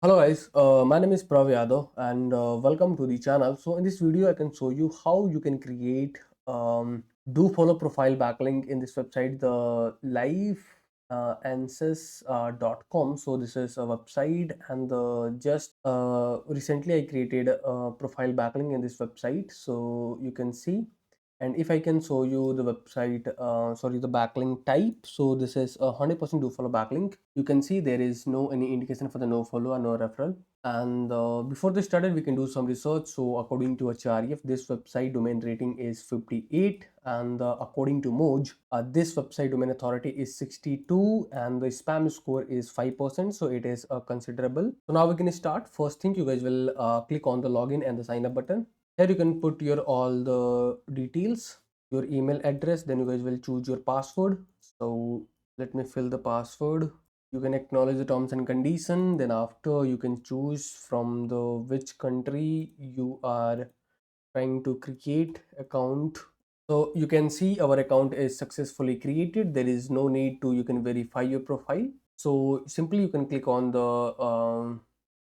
Hello guys, my name is Prav Yadav and welcome to the channel. So in this video, I can show you how you can create do follow profile backlink in this website, the lifeinsys.com. So this is a website and just recently I created a profile backlink in this website. So you can see, and if I can show you the website, sorry, the backlink type. So this is a 100% do follow backlink. You can see there is no any indication for the no follow or no referral. And before this started, we can do some research. So according to HREF, this website domain rating is 58, and according to Moj, this website domain authority is 62, and the spam score is 5%. So it is considerable. So now we can start. First thing, you guys will click on the login and the sign up button. Here you can put your all the details, your email address, then you guys will choose your password. So let me fill the password. You can acknowledge the terms and condition, then after you can choose from the which country you are trying to create account. So you can see our account is successfully created. There is no need to you can verify your profile. So simply you can click on the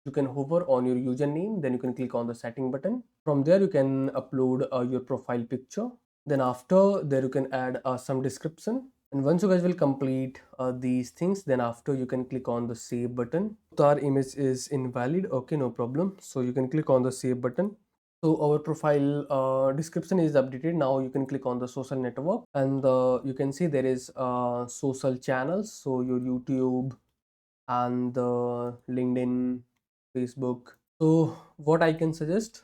you can hover on your username, then you can click on the setting button. From there you can upload your profile picture. Then after there you can add some description, and once you guys will complete these things, then after you can click on the save button. So our image is invalid, okay, no problem. So you can click on the save button. So our profile description is updated. Now you can click on the social network, and you can see there is social channels, so your YouTube and the LinkedIn, Facebook. So what I can suggest,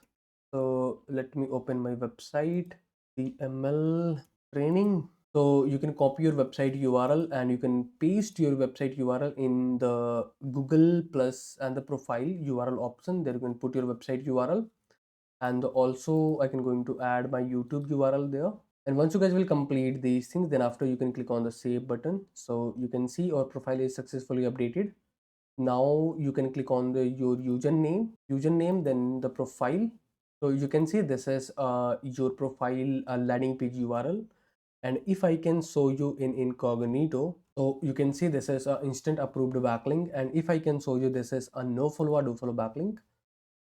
so let me open my website, the ML training. So you can copy your website URL and you can paste your website URL in the Google plus and the profile URL option. There you can put your website URL, and also I can going to add my YouTube URL there. And once you guys will complete these things, then after you can click on the save button. So you can see our profile is successfully updated. Now you can click on the your username, then the profile. So you can see this is your profile landing page URL. And if I can show you in incognito, so you can see this is a instant approved backlink. And if I can show you, this is a no follow or do follow backlink.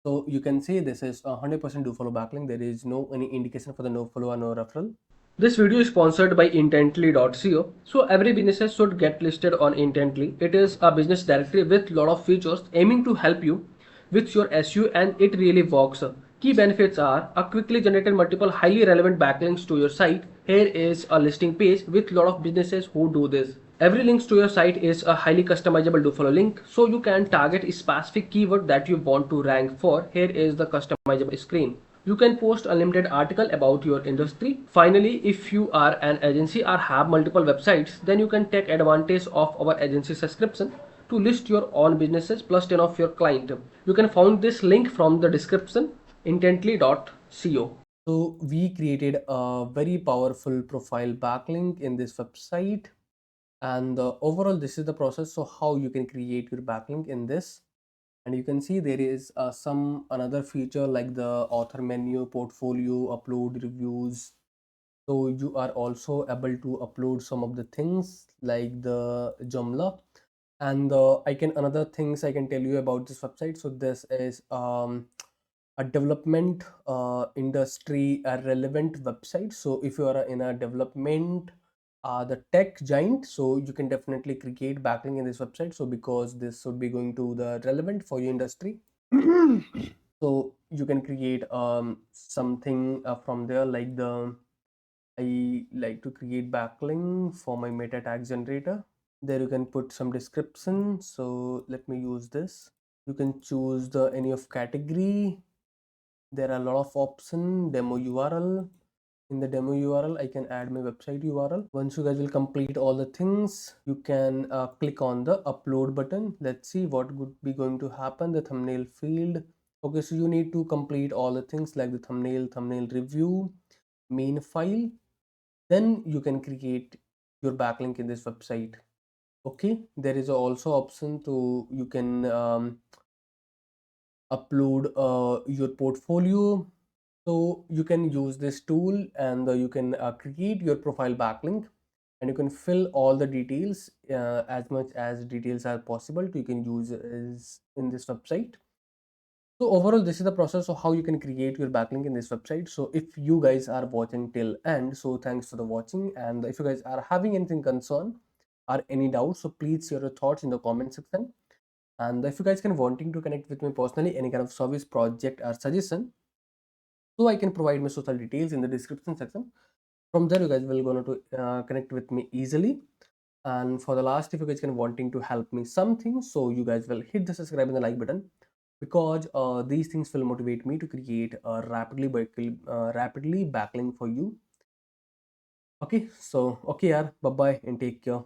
So you can see this is a 100% do follow backlink. There is no any indication for the no follow or no referral. This video is sponsored by intently.co. So every business should get listed on Intently. It is a business directory with lot of features aiming to help you with your SEO, and it really works. Key benefits are a quickly generated multiple highly relevant backlinks to your site. Here is a listing page with lot of businesses who do this. Every link to your site is a highly customizable do follow link, so you can target a specific keyword that you want to rank for. Here is the customizable screen. You can post unlimited article about your industry. Finally, if you are an agency or have multiple websites, then you can take advantage of our agency subscription to list your own businesses plus 10 of your client. You can find this link from the description, intently.co. So we created a very powerful profile backlink in this website, and overall this is the process. So how you can create your backlink in this, and you can see there is some another feature like the author menu, portfolio, upload reviews. So you are also able to upload some of the things like the Joomla. And I can another things I can tell you about this website. So this is a development industry a relevant website. So if you are in a development the tech giant, so you can definitely create backlink in this website. So because this should be going to the relevant for your industry. So you can create something from there, like the I like to create backlink for my meta tag generator. There you can put some description. So let me use this. You can choose the any of category. There are a lot of option. Demo URL. In the demo URL, I can add my website URL. Once you guys will complete all the things, you can click on the upload button. Let's see what would be going to happen. The thumbnail field. Okay, so you need to complete all the things like the thumbnail review, main file. Then you can create your backlink in this website. Okay, there is also option to you can upload your portfolio. So you can use this tool, and you can create your profile backlink. and you can fill all the details, as much as details are possible you can use is in this website. So overall, this is the process of how you can create your backlink in this website. So if you guys are watching till end, so thanks for the watching. And if you guys are having anything concern or any doubts, so please share your thoughts in the comment section. And if you guys can wanting to connect with me personally, any kind of service, project or suggestion, so I can provide my social details in the description section. From there, you guys will gonna to connect with me easily. And for the last, if you guys can wanting to help me something, so you guys will hit the subscribe and the like button, because these things will motivate me to create a rapidly backlink for you. Okay, so okay, yaar, bye bye and take care.